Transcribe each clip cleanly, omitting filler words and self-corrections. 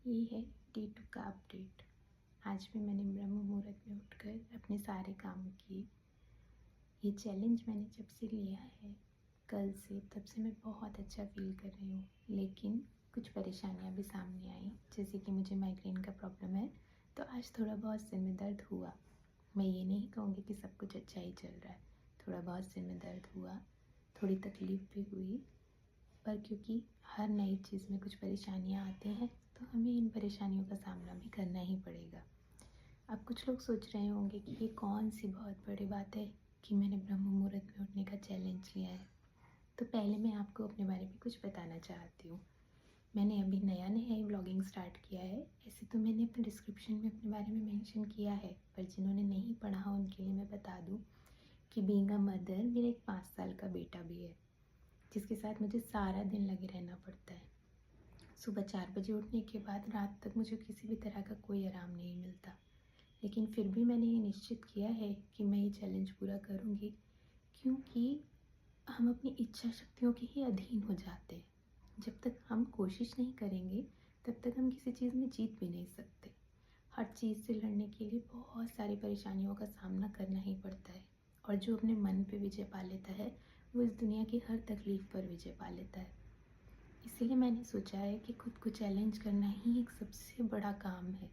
ये है डे 2 का अपडेट। आज भी मैंने ब्रह्म मुहूर्त में उठकर अपने सारे काम किए। ये चैलेंज मैंने जब से लिया है कल से, तब से मैं बहुत अच्छा फील कर रही हूँ। लेकिन कुछ परेशानियाँ भी सामने आई, जैसे कि मुझे माइग्रेन का प्रॉब्लम है, तो आज थोड़ा बहुत सिर में दर्द हुआ। मैं ये नहीं कहूँगी कि सब कुछ अच्छा ही चल रहा है, थोड़ा बहुत सिर में दर्द हुआ, थोड़ी तकलीफ़ भी हुई। पर क्योंकि हर नई चीज़ में कुछ परेशानियाँ आती हैं, तो हमें इन परेशानियों का सामना भी करना ही पड़ेगा। अब कुछ लोग सोच रहे होंगे कि ये कौन सी बहुत बड़ी बात है कि मैंने ब्रह्म मुहूर्त में उठने का चैलेंज लिया है। तो पहले मैं आपको अपने बारे में कुछ बताना चाहती हूँ। मैंने अभी नया नया ही व्लॉगिंग स्टार्ट किया है। ऐसे तो मैंने अपने डिस्क्रिप्शन में अपने बारे में मेंशन किया है, पर जिन्होंने नहीं पढ़ा उनके लिए मैं बता दूँ कि बीइंग अ मदर, मेरा एक 5 साल का बेटा भी है, जिसके साथ मुझे सारा दिन लगे रहना पड़ता है। सुबह 4 बजे उठने के बाद रात तक मुझे किसी भी तरह का कोई आराम नहीं मिलता। लेकिन फिर भी मैंने ये निश्चित किया है कि मैं ये चैलेंज पूरा करूँगी, क्योंकि हम अपनी इच्छा शक्तियों के ही अधीन हो जाते हैं। जब तक हम कोशिश नहीं करेंगे, तब तक हम किसी चीज़ में जीत भी नहीं सकते। हर चीज़ से लड़ने के लिए बहुत सारी परेशानियों का सामना करना ही पड़ता है, और जो अपने मन पे विजय पा लेता है, वो इस दुनिया की हर तकलीफ़ पर विजय पा लेता है। इसीलिए मैंने सोचा है कि खुद को चैलेंज करना ही एक सबसे बड़ा काम है।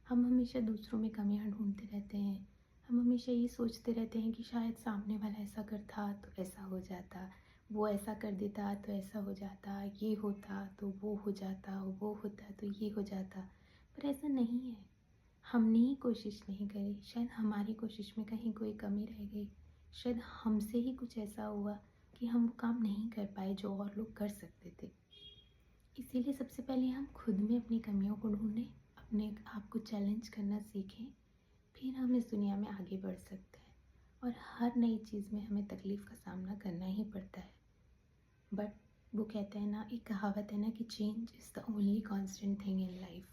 हम हमेशा दूसरों में कमियां ढूंढते रहते हैं। हम हमेशा ये सोचते रहते हैं कि शायद सामने वाला ऐसा करता तो ऐसा हो जाता, वो ऐसा कर देता तो ऐसा हो जाता, ये होता तो वो हो जाता, वो होता तो ये हो जाता। पर ऐसा नहीं है। हमने ही कोशिश नहीं करी, शायद हमारी कोशिश में कहीं कोई कमी रह गई। शायद हमसे ही कुछ ऐसा हुआ कि हम वो काम नहीं कर पाए जो और लोग कर सकते थे। इसीलिए सबसे पहले हम खुद में अपनी कमियों को ढूंढें, अपने आप को चैलेंज करना सीखें, फिर हम इस दुनिया में आगे बढ़ सकते हैं। और हर नई चीज़ में हमें तकलीफ़ का सामना करना ही पड़ता है। बट वो कहते हैं ना, एक कहावत है ना कि change is the only constant thing in life.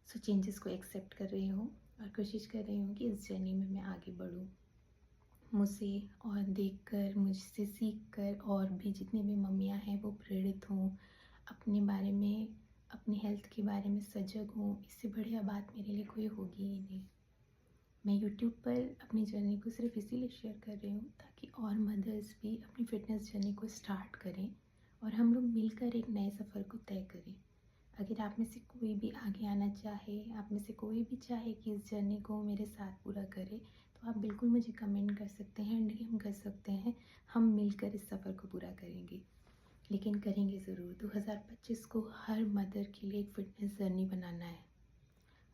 So changes को एक्सेप्ट कर रही हूँ और कोशिश कर रही हूँ कि इस जर्नी में मैं आगे बढ़ूँ। मुझसे और देखकर, मुझसे सीखकर और भी जितनी भी मम्मियाँ हैं वो प्रेरित हों, अपने बारे में, अपनी हेल्थ के बारे में सजग हों। इससे बढ़िया बात मेरे लिए कोई होगी ही नहीं। मैं यूट्यूब पर अपनी जर्नी को सिर्फ इसीलिए शेयर कर रही हूँ ताकि और मदर्स भी अपनी फ़िटनेस जर्नी को स्टार्ट करें और हम लोग मिलकर एक नए सफ़र को तय करें। अगर आप में से कोई भी आगे आना चाहे, आप में से कोई भी चाहे कि इस जर्नी को मेरे साथ पूरा करे, तो आप बिल्कुल मुझे कमेंट कर सकते हैं, डीएम कर सकते हैं। हम मिलकर इस सफ़र को पूरा करेंगे, लेकिन करेंगे ज़रूर। 2025 को हर मदर के लिए एक फ़िटनेस जर्नी बनाना है।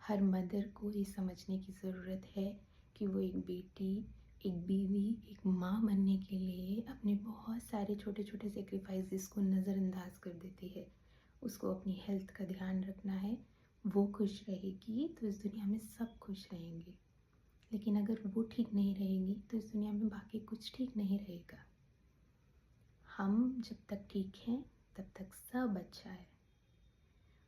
हर मदर को ये समझने की ज़रूरत है कि वो एक बेटी, एक बीवी, एक माँ बनने के लिए अपने बहुत सारे छोटे छोटे सेक्रीफाइसेस को नज़रअंदाज कर देती है। उसको अपनी हेल्थ का ध्यान रखना है। वो खुश रहेगी तो इस दुनिया में सब खुश रहेंगे। लेकिन अगर वो ठीक नहीं रहेगी तो इस दुनिया में बाकी कुछ ठीक नहीं रहेगा। हम जब तक ठीक हैं तब तक सब अच्छा है,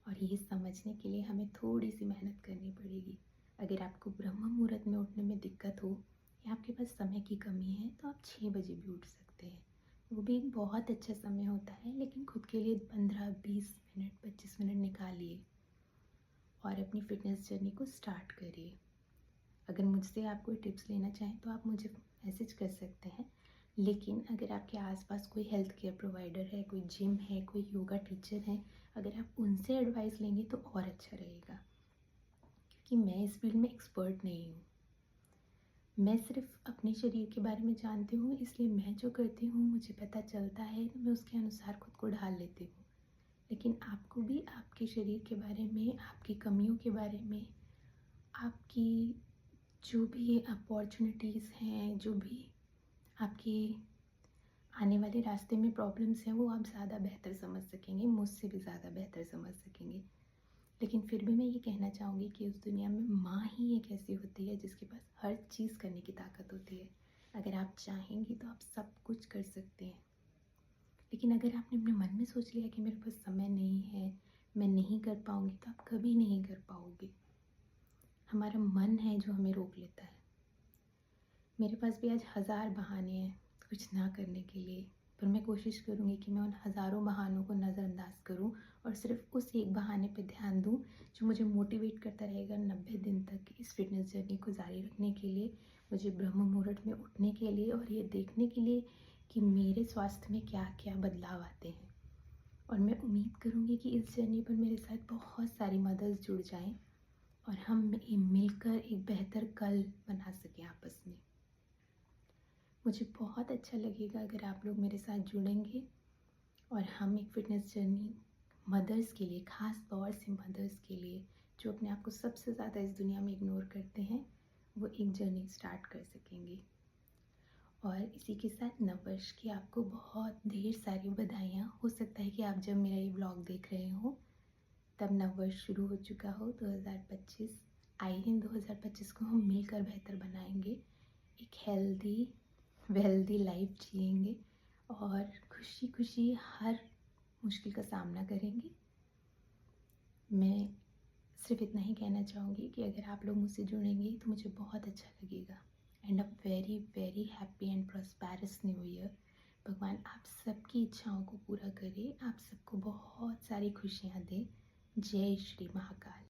और ये समझने के लिए हमें थोड़ी सी मेहनत करनी पड़ेगी। अगर आपको ब्रह्म मुहूर्त में उठने में दिक्कत हो या आपके पास समय की कमी है, तो आप 6 बजे भी उठ सकते हैं। वो भी एक बहुत अच्छा समय होता है, लेकिन खुद के लिए 15-20 मिनट, 25 मिनट निकालिए और अपनी फ़िटनेस जर्नी को स्टार्ट करिए। अगर मुझसे आप कोई टिप्स लेना चाहें तो आप मुझे मैसेज कर सकते हैं। लेकिन अगर आपके आसपास कोई हेल्थ केयर प्रोवाइडर है, कोई जिम है, कोई योगा टीचर है, अगर आप उनसे एडवाइस लेंगे तो और अच्छा रहेगा। क्योंकि मैं इस फील्ड में एक्सपर्ट नहीं हूँ। मैं सिर्फ अपने शरीर के बारे में जानती हूँ, इसलिए मैं जो करती हूँ मुझे पता चलता है तो मैं उसके अनुसार खुद को ढाल लेती हूँ। लेकिन आपको भी आपके शरीर के बारे में, आपकी कमियों के बारे में, आपकी जो भी अपॉर्चुनिटीज़ हैं, जो भी आपके आने वाले रास्ते में प्रॉब्लम्स हैं, वो आप ज़्यादा बेहतर समझ सकेंगे, मुझसे भी ज़्यादा बेहतर समझ सकेंगे। लेकिन फिर भी मैं ये कहना चाहूँगी कि उस दुनिया में माँ ही एक ऐसी होती है जिसके पास हर चीज़ करने की ताकत होती है। अगर आप चाहेंगी तो आप सब कुछ कर सकते हैं। लेकिन अगर आपने अपने मन में सोच लिया कि मेरे पास समय नहीं है, मैं नहीं कर पाऊँगी, तो आप कभी नहीं कर पाओगे। हमारा मन है जो हमें रोक लेता है। मेरे पास भी आज 1000 बहाने हैं कुछ ना करने के लिए, पर मैं कोशिश करूँगी कि मैं उन हज़ारों बहानों को नज़रअंदाज करूँ और सिर्फ उस एक बहाने पे ध्यान दूँ जो मुझे मोटिवेट करता रहेगा 90 दिन तक इस फिटनेस जर्नी को जारी रखने के लिए, मुझे ब्रह्म मुहूर्त में उठने के लिए और ये देखने के लिए कि मेरे स्वास्थ्य में क्या क्या बदलाव आते हैं। और मैं उम्मीद करूँगी कि इस जर्नी पर मेरे साथ बहुत सारी मदर्स जुड़ जाएं और हम मिलकर एक बेहतर कल बना सकें आपस में। मुझे बहुत अच्छा लगेगा अगर आप लोग मेरे साथ जुड़ेंगे और हम एक फ़िटनेस जर्नी मदर्स के लिए, ख़ास तौर से मदर्स के लिए जो अपने आप को सबसे ज़्यादा इस दुनिया में इग्नोर करते हैं, वो एक जर्नी स्टार्ट कर सकेंगे। और इसी के साथ नववर्ष की आपको बहुत ढेर सारी बधाइयाँ। हो सकता है कि आप जब मेरा ये ब्लॉग देख रहे हो तब नववर्ष शुरू हो चुका हो 2025। आए हिंद 2025 को हम मिलकर बेहतर बनाएंगे, एक हेल्दी वेल्दी लाइफ जिएंगे और खुशी खुशी हर मुश्किल का सामना करेंगे। मैं सिर्फ इतना ही कहना चाहूँगी कि अगर आप लोग मुझसे जुड़ेंगे तो मुझे बहुत अच्छा लगेगा। And a very very happy and prosperous new year. भगवान आप सबकी इच्छाओं को पूरा करे, आप सबको बहुत सारी खुशियाँ दे। जय श्री महाकाल।